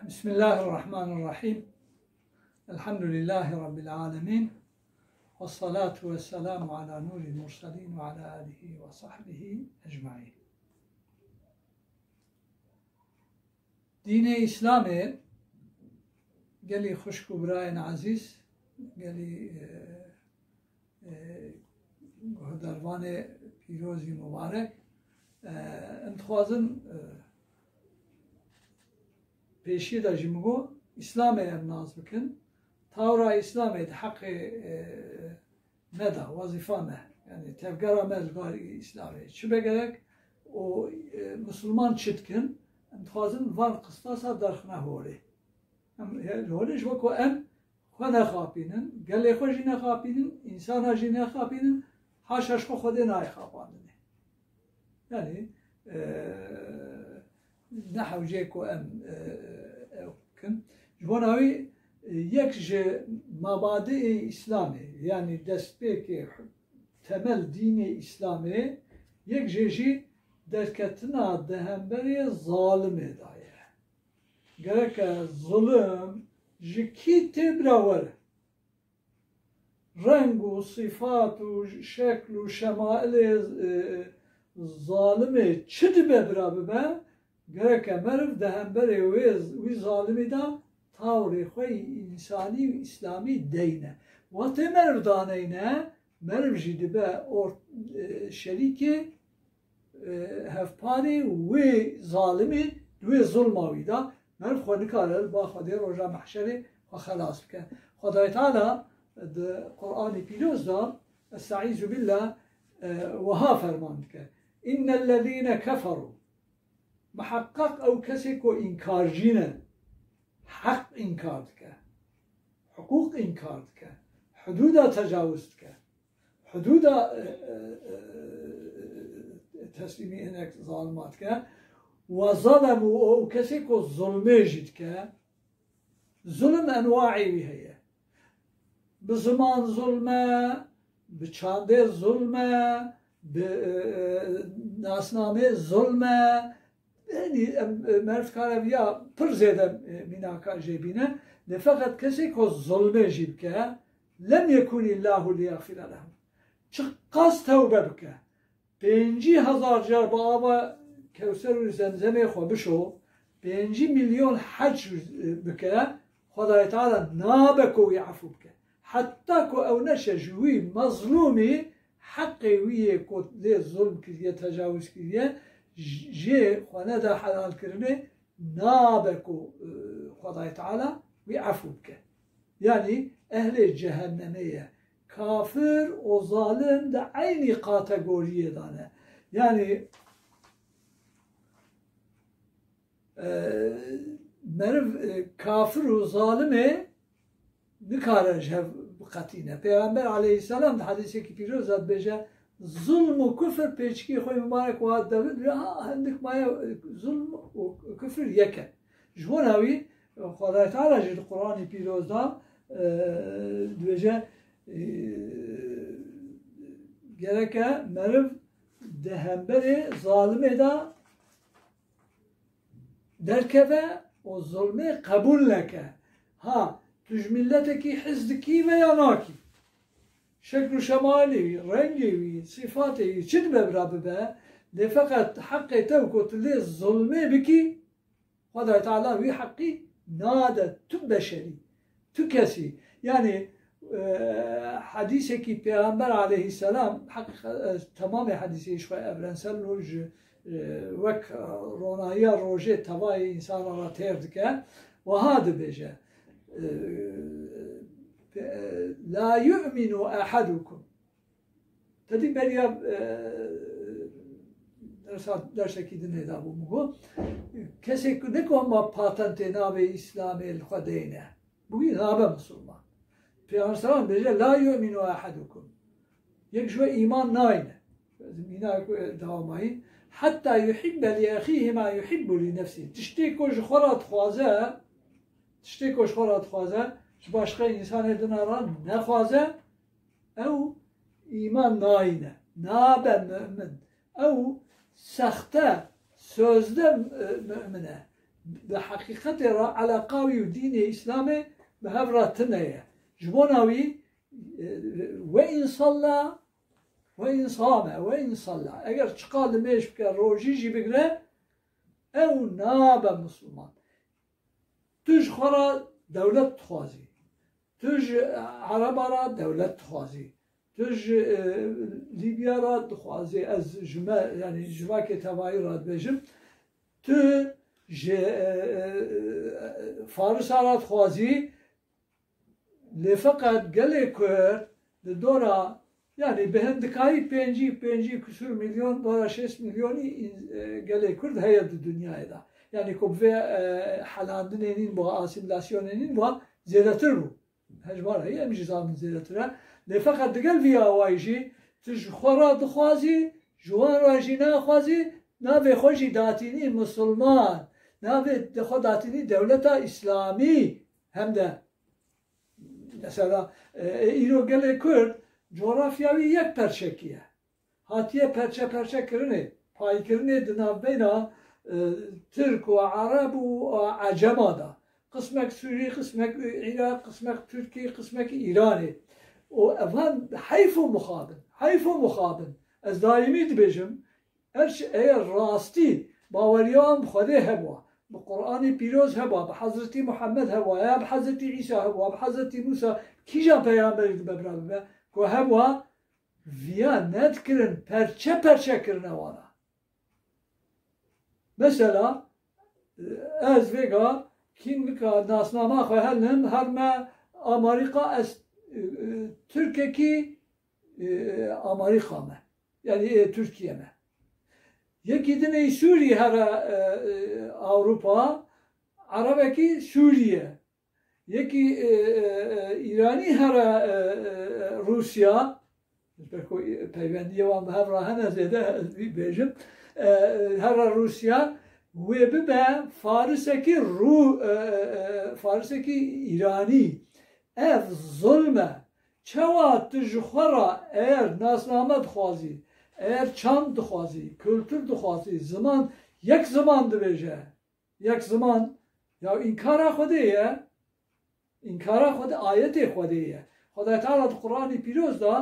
بسم الله الرحمن الرحيم. الحمد لله رب العالمين، والصلاة والسلام على نور المرسلين وعلى آله وصحبه أجمعين. دين إسلامي قالي خشكو براين عزيز قالي هدروان بيروزي مبارك انتخوازن پیشی دا جمعو اسلام ناز بکن تاورا اسلام حق ندا وظیفه نه yani tevgara mezgari İslami çi begerek o Müslüman çitkin entxazın van kıstasa darxna hori hori jwako em xwe nexapînin gelê xwe jî nexapînin insana jî nexapînin haşa ji xwe nayxapandin yani نحو جيكو أم كن جواناوي يكجي مبادئ إسلامي يعني دستبيك تمل ديني إسلامي يكجي جي دركتنا دهنبري ظالم داية قالك ظلم جكي تبراور رنگ وصفات وشكل وشمائل ظالمي چد ببرابه gerek merv dehembere ve zalimi da tavri xoy insani İslami deyne. Vate merv daneyne merv jidibe or şeriki hevpari ve zalimi ve zulmavi da merv xwe nikare ba xwedê roja mehşerê xwe xelas bike. Xwedayê Teala di Qur'anê pîroz da estaizu billah wiha ferman dike. İnnellezîne keferû محقق او کسی کو انکار جینه حق انکار که حقوق انکار که حدود تجاوز که حدود تسلیمی انک ظالمات که و ظلم او کسی کو ظلمه جید که ظلم انواعی هیه بزمان ظلمه بچانده ظلمه بناسنامه ظلمه yani merv kareviya pır zede minaka jebine ne fakat kesi ko zulme jibke lem yekun illahu liyaghfira lehum çıkkas tevbe bike 5000 jar baba kevser zemzeme xwe bişo 5 milyon hac bike Xwedayê Teala nabe ku yafu bike hatta ku ew neşe ji wî mezlûmî heqê wî yê ku lê zulm kiriye tecavüz kiriye جي خندا حلال كرني نابكو خداي تعالى ويعفوك يعني أهل الجهنمية كافر وظالم ده عيني كاتيجورية دانا يعني مرف كافر وظالمه نكارج بقتينه پیغمبر عليه السلام ده حديثي كي بيروز بيجا ظلم و küfür peçki خوی مبارک و داود هندک مایا ظلم و küfür یکه جواناوی خدای تعالی جد قرآن پیروز دا دوجه gereke merv dehemberi zalime da derkeve o zulme kabul leke ha tuj milleteki hizdeki ve yanaki شكل شمالي رنجي صفاتي شد براببه ده فقط حقي توكت لي الظلمي بكي خدای تعالى وي حقي نادى تبشري تكسي يعني حديثك پیغمبر عليه السلام حقيقة تمام حديثي شوي ابرنسل روج وك رونايا روجي تواي انسان را تردكه وهذا بيجا لا يؤمن أحدكم تدي بريا درس كيدن هذا بمو كسي نكو ما باتنت نابي إسلامي الخدينة بوي نابا مسلمان في أنسان بيجا لا يؤمن أحدكم يكشوا إيمان ناين مينا دوامي حتى يحب لأخيه ما يحب لنفسه تشتكوش خرات خوازه başka insan edinaran ne fazla ev iman naine nabe mümin ev sahte sözde mümine بحقيقة على قوي ودين إسلامي بهفرة تنية جبوناوي وإن صام وإن صلى أجر تقال ميش بك روجيجي بقرأ أو ناب مسلمان تج خرا دولة خوازي تج عربارة دولة خوازي تج ليبيا راد خوازي از جمع يعني جمع كتابي راد بجم تج فارس راد خوازي لفقط قلي كور لدورا يعني بهندكاي بينجي كسور مليون دولار 6 مليوني قلي كرد هي الدنيا هذا يعني كوب في حلاندنين بوا اسيميلاسيونين بوا زيادتر بو هجبار هي مش زامن زيادتر لفقط دقل فيها وايجي تج خورا دخوازي جوان راجينا خوازي نابي خوشي داتيني مسلمان نابي دخو داتيني دولة اسلامي هم ده مثلا ایرو گله کرد جغرافیاوی یک پرچکیه هاتیه پرچه کرنه پای کرنه دناو بینا ترک و عرب و عجما دا قسمك سوری قسمك عراق قسمك ترکی قسمك ایرانی و افهم حیف و مخابن از دائمی دبیجم ارش ایر راستی باوریام خوده هبوا بقرآن پیروز هوا بحضرت محمد هوا یا بحضرت عیسی هوا بحضرت موسی کیجا پیامبر ببرم که هوا ویا ند کرن پرچه کرن وانا مثلا از ویگا کین که ناسنامه خواهلن هر ما آمریکا از ترکیه کی آمریکا ما یعنی ترکیه ما یکی دنی سوری هر Avrupa, Arabaki Suriye, yeki İrani hara Rusya, peyvendiye van havra hana zede bir bejim, hara Rusya ve bibe Fariseki İrani ev zulme çavat tujkhara eğer nasnamet xwazi eğer çam dixwazi kültür dixwazi zaman یک زمان دبیجه یک زمان یا انکار خودیه انکار خود آیت خودیه خدا تعالی القرآن پیروز دا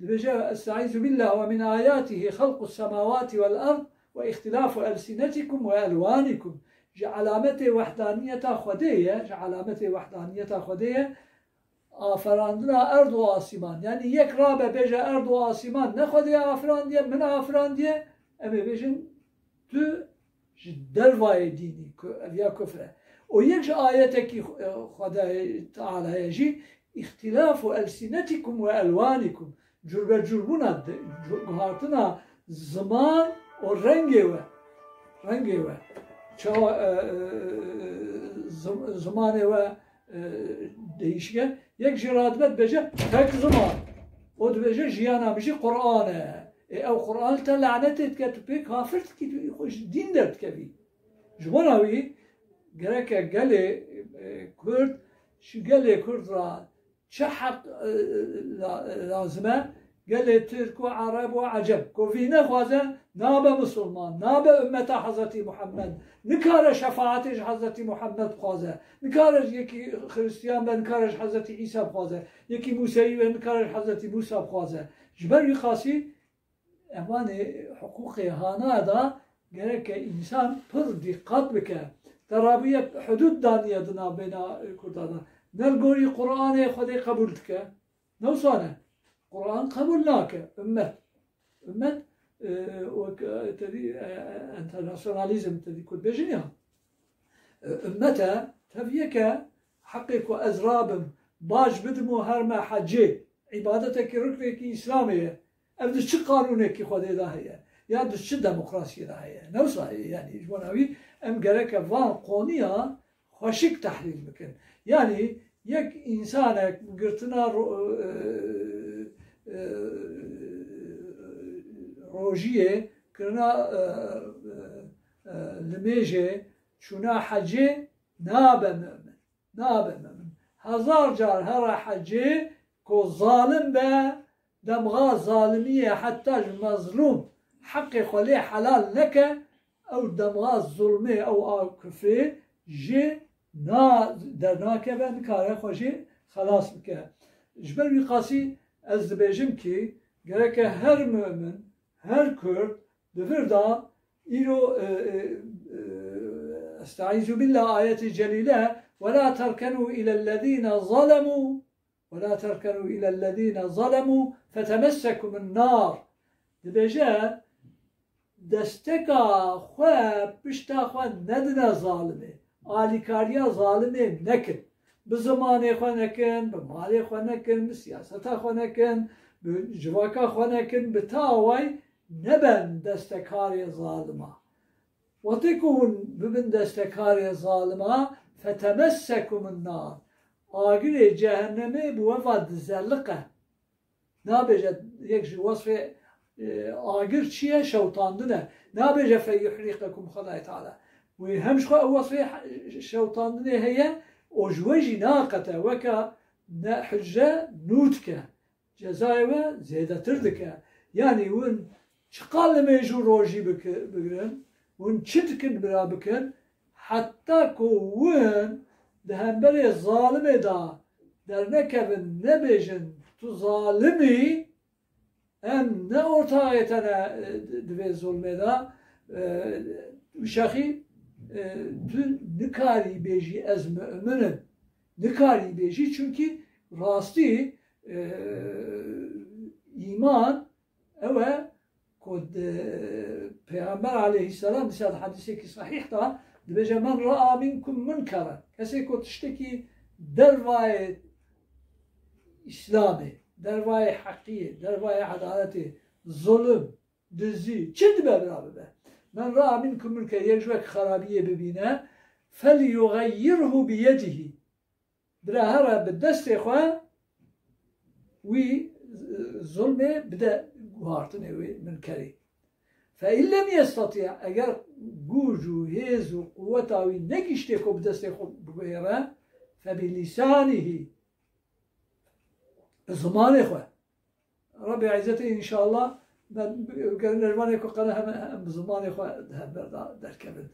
دبیجه استعیذ بالله و من آیاته خلق السماوات والارض و اختلاف ألسنتكم و الوانكم علامت وحدانیت خودیه آفراندنا ارض و آسمان یعنی یک رابه بیجه ارض و آسمان نه خودی آفراندیه من آفراندیه اما بیجن تو دروای دینی یا کفره و یک آیه که خدا تعالی یجی اختلاف ألسنتكم و الوانكم جربونا هاتنا زمان و رنگه و چه زمانه و değişke یک جرادبت بجه تک زمان و دو بجه جیانا بجه قرآنه او قرآن تا لعنت اتکتو پی کافر کی خوش دین درد کبی جمعناوی گرک گله کرد شو گله کرد را چه حق لازمه گله ترک و عرب و عجب کوفینه خوازه نابه مسلمان نابه امت حضرت محمد نکاره شفاعتش حضرت محمد خوازه نکاره یکی خریستیان به نکارش حضرت عیسی خوازه یکی موسیی به نکارش حضرت موسی خوازه جبری خاصی امان حقوق هانا دا gerek insan pır dikkat bike. Terabiye hudud daniye dina bina kurdana. Nergori Kur'an'ı Xudey kabul dike. Ne usane? Kur'an kabul nake. Ümmet internasyonalizm tedi kul bejiniya. Ümmete tabiye ke hakkik ve ezrabım baş bidimu her me hacci. İbadeteki rükneki İslamiye. Evde çi kanuneki Xudey dahiye. Ya dışçı demokrasiye dahiye. Ne olsa yani icbanavi em gerek van konuya hoşik tahlil bikin. Yani yek insana gırtına rojiye kırna limeje şuna hacı nabe mümin. Hazar car hera hacı ko zalim be demga zalimiye hatta mazlum حق خليه حلال لك ئەو دەمغا زوڵمێ ئەو کوفرێ ژێ دەرناکەبە نکارە خۆشی خلاص بکە ji ber wî qasî ez dibêjim ki gereke her mümin her Kurd di vir da îro estaizu billah ayeti celîle وَلَا تَرْكَنُوا إِلَى الَّذ۪ينَ ظَلَمُوا وَلَا تَرْكَنُوا إِلَى الَّذ۪ينَ ظَلَمُوا فَتَمَسَّكُمُ النَّارِ dibêje desteka xwe pişta xwe nedine zalimê alîkariya zalimê nekin bi zimanê xwe nekin bi malê xwe nekin bi siyaseta xwe nekin bi civaka xwe nekin bi taway neben destekarê zalima wetê ku hûn bibin destekarê zalima fetemessekum النار agirê cehennemê bi wefa dizerliqe nabêje yek ji wasfê agir çi ye şewtandin e nabêje feyuhrîqekum xwedayê teala wê hem ji xwe ew wasfê şewtandinê heye o ji we jî naqete weka hicre nû dike cezayê we zêdetir dike yanî hûn çi qal li mêj û rojî bigirin hûn çi dikin bira bikin heta ku hûn di hemberê zalimê da dernekevin nebêjin tu zalimî em ne ortağê te ne divê zulmê da wişaxî tu nikarî bêjî ez müminim nikarî bêjî çünkü rastî îman ew e ku Peygamber aleyhisselam misal hadîsekî sahîh da dibêje men ra'a minkum munkeren kesê ku tiştekî dervayê İslamê dervayê heqiyê dervayê edaletê zulüm dizî çi dibe bira bibe men ra'a minkum munkeren yek ji wek xerabiyê bibîne felyughayyirhu biyedihi bira here bi destê xwe wî zulmê bide guhartinê wê munkerê فَاِنْ لَمْ يَسْتَطِعْ eğer güc û hêz û quvveta wî negiştê ku bi destê xwe bigihêre فَبِلِسَانِهِ bi zimanê xwe Rabbi İzzetê inşallah nervanê ku qene hem bi zimanê xwe di hember da derkevin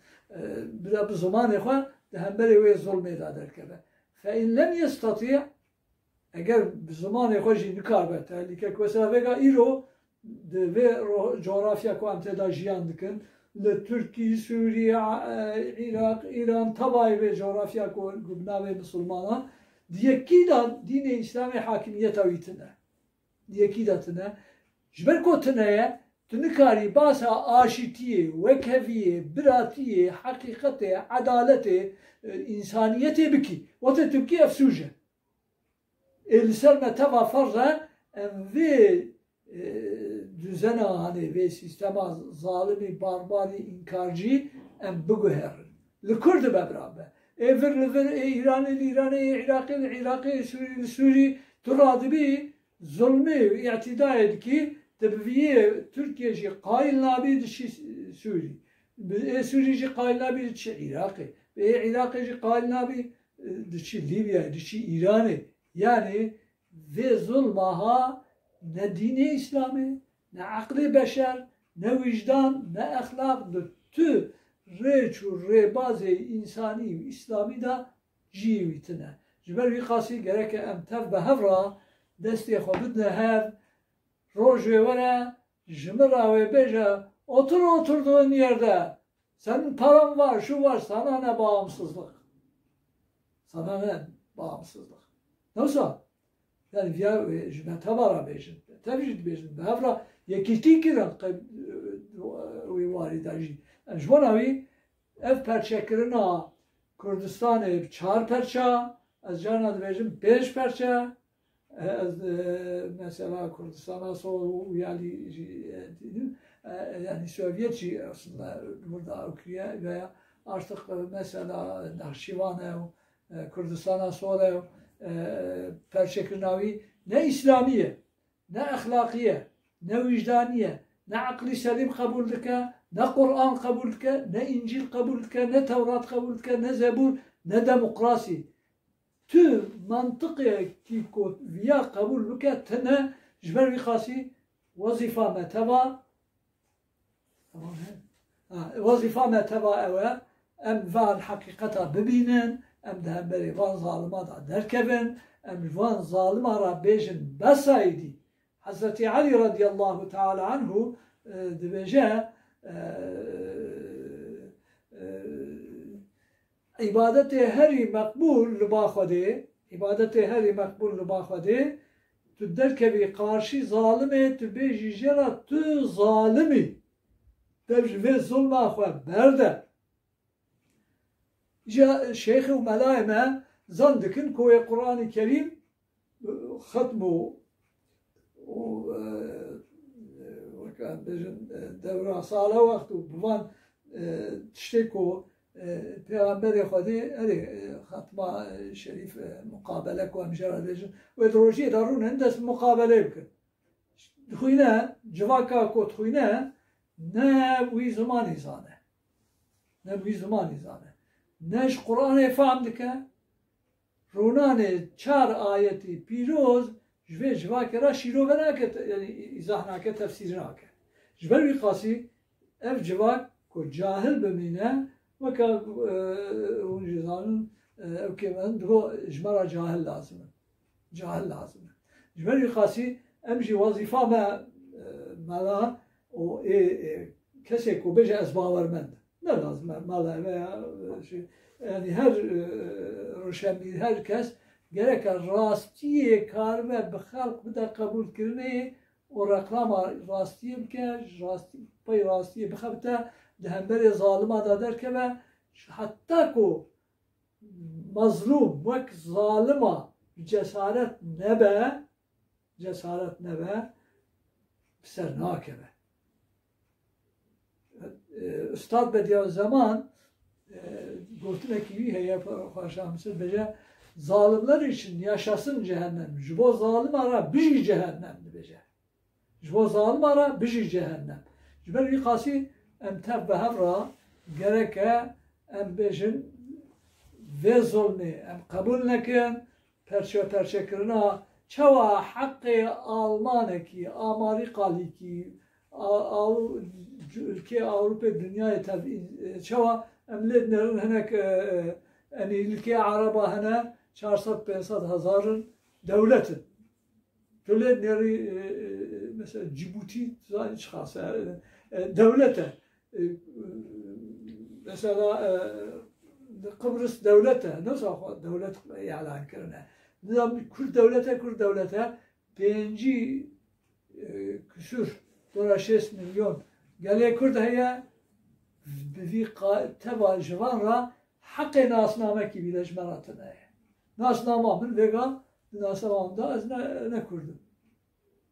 bira bi zimanê xwe di hemberê wê zulmê da derkeve فَاِنْ لَمْ يَسْتَطِعْ eğer bi zimanê xwe jî nikar be tehlikek mesela vega îro di vê coğrafya ku em têda jiyan dikin li Tirkiye, Sûriye, Iraq, İran tevayê vê coğrafya ku bina vê misilmanan di yekî da dînê İslamê hakimiyeta wî tune di yekî da tune ji ber ku tune ye tu nikarî basa aşîtiyê wekeviyê biratiyê heqîqetê edaletê însaniyetê bikî wetê tu bikî ev sûc e li ser me teva ferz e em vê düzena hani vê sistema zalimî barbarî înkarcî em biguherin li Kurd be birabe vir li vir İranê li İranê Iraqê li Iraqê Sûrî li Sûrî tu radibî zulmê îtidayê dikî te bi vîyê Tirkiye jî qayîl nabî diçî Sûrî Sûrî jî qayîl nabî diçî Iraqê Iraqê jî qayîl nabî diçî Libyayê diçî İranê yani vê zulmaha ne dînê İslamê ne aklê beşer ne vicdan ne ahlak tu rêç û rêbazê însanî û İslamî da jî wî tune ji ber vî qasî gereke em tev bi hev ra destê xwe bidine hev rojê were ji min ra wê bêje otur oturduğun yerde senin paran var şu var sana ne bağımsızlık sana ne bağımsızlık nasıl yani via ji me tevara bêjin tev jî dibêjin bi hev ra yekîtî kirin wî warî da jî ji wana wî ev perçekirina Kurdistanê çar perça ez carna dibêjim 5 perça ez mesela Kurdistana sol yani yani Sovyet jî aslında burada Ukriye veya artık mesela Nahşivanê Kurdistana sol perçekirina wî ne İslamiye ne ahlakiye ne vicdaniye ne akli selim kabul dike ne Kur'an kabul dike ne İncil kabul dike ne Tevrat kabul dike ne Zebur ne demokrasi tu mantıkı ki viya kabul bike tene jber vî qasî wazifa me teva وظيفة ما تبع أم فان حقيقتها ببينن أم دهم بري فان ظالمات دركبن أم فان ظالمة ربيجن بسايدي حضرت علي رضي الله تعالى عنه دبجة عبادته هري مقبول لباخده عبادته هري مقبول لباخده تدركبي قارشي ظالمه تبيجي جرى تو ظالمي تبجي في ظلم أخوة برده جاء الشيخ وملايمة زندكن كوي قرآن الكريم ختموا وكان بجن دورة صالة وقت بوان تشتكوا پیغمبر خودی ختمه شریف مقابله کو همجرا بجن و دروجی دارون هندس مقابله بکن خوینه جواکا کو خوینه نه وی زمانی زانه نه وی زمانی زانه نش قرآن فهم دکه رونان چار آیتی پیروز جوی جواک را شیرو بناکت یعنی ایزاح ناکت تفسیر ناکت جبر وی قاسی اف جواک کو جاهل بمینه وكا ونجزان او كمان دو جمرة جاهل لازم جمرة خاصي امشي وظيفة ما لا و كسيك وبيجي اسباور من لا لازم ما لا شيء يعني هر روشامي هر كس جرك راستي كارمه بخلق بدا قبول كرني ورقلام راستي بكاش راستي باي راستي بخبته دهنبر ظالمه دادر که حتی که مظلوم وک ظالمه جسارت نبه بسر ناکبه استاد بدیو زمان گفتنه که هیا خوشامسız بجه zalimler için yaşasın cehennem. Jbo zalim ara biji cehennem bece. Jbo zalim ara biji cehennem. Jber bir kasi em teb ve hevra gereke em bejin ve zulmü em kabul nekin perçe kirina çava hakkı Almaneki Amerikaliki ülke Avrupa dünyaya çava em lednerin henek yani ülke Araba hene 400-500 hazarın devletin. Devletleri mesela Cibuti zaten çıkarsa devlete mesela Kıbrıs devlete nasıl devlet ilan kirine. Nizam Kürt devlete birinci küsür dolar 6 milyon gele Kürt heye bir teva civanra hakkı nasname ki bilejmeratına. Nasname min vega nasnamda az ne kurdum.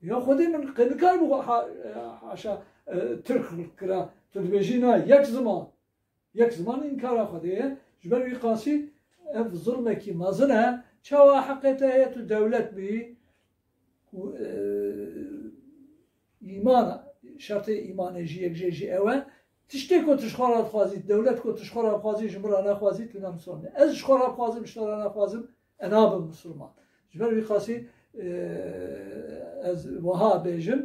Ya خودی من قنکار بو حاشا ترک کرا تدبیجینا یک زمان این کارا خودیه جبر ویقاسی اف ظلمه کی مازنه چوا حقیقته تو دولت بی ایمان شرط ایمان جی اوه تشتی کو تشخورات خوازی دولت کو تشخورات خوازی جمهورانه خوازی تو نمسونه از تشخورات خوازی مشترانه خوازم اناب مسلمان جبر ویقاسی از وها بیجم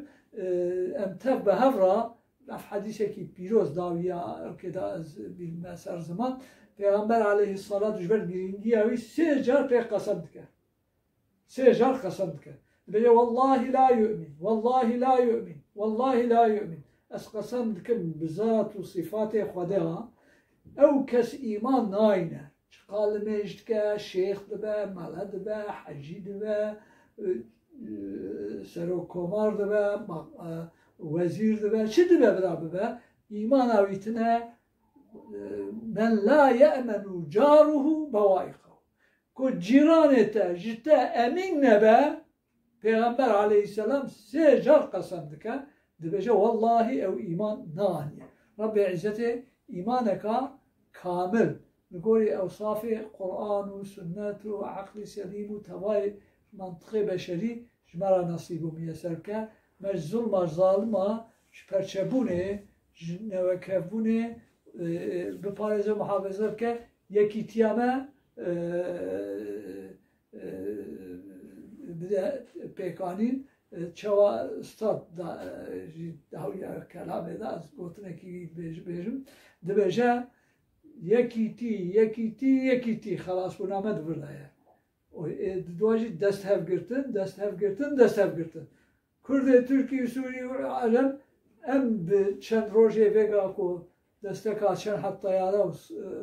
امتف به هفرا اف حدیثی که پیروز داویا که دا از بیمسر زمان پیغمبر علیه الصلاة جبر بیرینگی اوی 3 جار پیغ قسم دکه 3 جار قسم دکه بگه والله لا يؤمن اس قسم دکم بذات و صفات خودها او کس ایمان ناینه قال مجد که شیخ دبه مله دبه حجی دبه سرو کمار دبه وزیر دبه چی دبه برابه ایمان اویتنه من لا يأمن جاره بوائقه که جیرانته جته امین نبه پیغمبر علیه السلام 3 جار قسم دکه دبجه والله او ایمان نانیه رب عزته ایمانك کامل نقولي أوصاف قرآن وسنة وعقل سليم وتواي منطقي بشري جمرة نصيبه ميسرك مش ظلم ظالمة شبرشبونه نوكبونه بپارزه محافظه که یکی تیامه بده پیکانین چوا استاد داوی کلامه دا از گوتنه کی بیجم دبجه یکی تی خلاص بنا مد برایه و دواجی دست هف گرتن کرد ترکی سوری و عالم ام به چند روزی وگا کو دستکات چند حتی یادا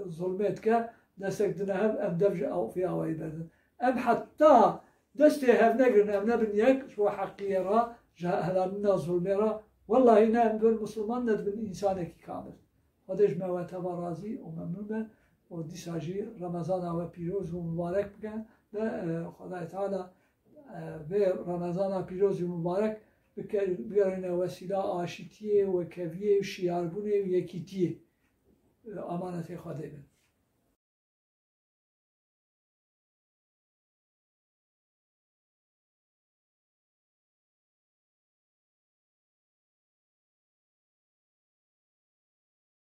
ظلمت که دستک دنه ام دبج او فی آوای بدن ام حتی دسته هف نگرن ام نبن یک شو حقیه را هلا منا ظلمه را والله اینا ام دول مسلمان ندبن انسانه کی کامل خودش موتبا راضی و ممنون و دیساجی رمضان و پیروز و مبارک بگن و خدای تعالی به رمضان پیروز و مبارک بگرین وسیله آشتیه و کویه و شیاربونه و یکیتیه امانت خدا بید